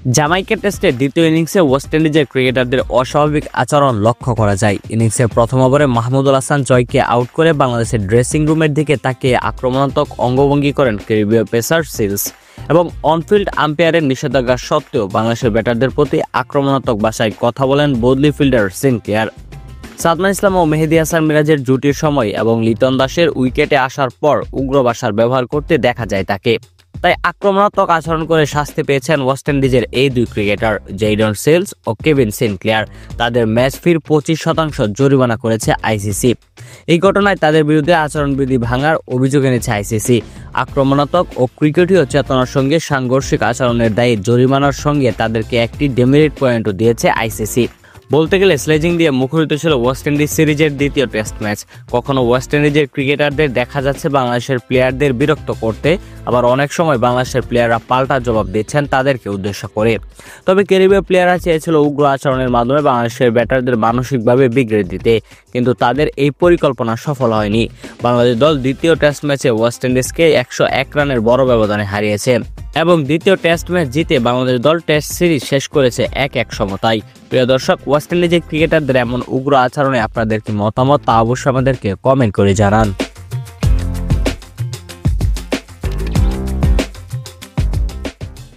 Jamaica টেস্টের দ্বিতীয় ইনিংসে ওয়েস্ট ইন্ডিজের ক্রিকেটারদের অস্বাভাবিক আচরণ লক্ষ্য করা যায়। ইনিংসের প্রথম ওভারে মাহমুদুল হাসান জয়কে আউট করে বাংলাদেশের ড্রেসিং রুমের দিকে তাকিয়ে আক্রমণাত্মক অঙ্গভঙ্গি করেন ক্যারিবীয় পেসার সিলস এবং অনফিল্ড আম্পায়ারের নিষেধাজ্ঞা সত্ত্বেও বাংলাদেশের ব্যাটারদের প্রতি আক্রমণাত্মক ভাষায় কথা বলেন বদলি ফিল্ডার সিনক্লেয়ার। সাদমান ইসলাম ও মেহেদী হাসান মিরাজের জুটির সময় এবং লিটন দাসের উইকেটে আসার পর উগ্র ভাষার ব্যবহার করতে দেখা যায় তাকে। তাই আক্রমণাত্মক আচরণ করে শাস্তি পেয়েছেন ওয়েস্ট ইন্ডিজের এই দুই ক্রিকেটার জেইডন সেলস ও কেভিন সিনক্লেয়ার। তাদের ম্যাচ ফির 25% জরিমানা করেছে আইসিসি। এই ঘটনায় তাদের বিরুদ্ধে আচরণবিধি ভাঙার অভিযোগ এনেছে আইসিসি। আক্রমণাত্মক ও ক্রিকেটীয় চেতনার সঙ্গে সাংঘর্ষিক আচরণের দায়ে জরিমানার সঙ্গে তাদেরকে একটি ডেমেরিট পয়েন্টও দিয়েছে আইসিসি। বলতে গেলে স্লেজিং দিয়ে মুখরিত ছিল ওয়েস্ট ইন্ডিজ সিরিজের দ্বিতীয় টেস্ট ম্যাচ। কখনো ওয়েস্ট ইন্ডিজের ক্রিকেটারদের দেখা যাচ্ছে বাংলাদেশের প্লেয়ারদের বিরক্ত করতে, আবার অনেক সময় বাংলাদেশের প্লেয়াররা পাল্টা জবাব দিচ্ছেন তাদেরকে উদ্দেশ্য করে। তবে ক্যারিবীয় প্লেয়াররা চেয়েছিল উগ্র আচরণের মাধ্যমে বাংলাদেশের ব্যাটারদের মানসিকভাবে বিগড়ে দিতে, কিন্তু তাদের এই পরিকল্পনা সফল হয়নি। বাংলাদেশ দল দ্বিতীয় টেস্ট ম্যাচে ওয়েস্ট ইন্ডিজকে 101 রানের বড় ব্যবধানে হারিয়েছে এবং দ্বিতীয় টেস্ট ম্যাচ জিতে বাংলাদেশ দল টেস্ট সিরিজ শেষ করেছে 1-1 সমতায়। প্রিয় দর্শক, ওয়েস্ট ইন্ডিজের ক্রিকেটারদের এমন উগ্র আচরণে আপনাদের কি মতামত তা অবশ্যই আমাদেরকে কমেন্ট করে জানান।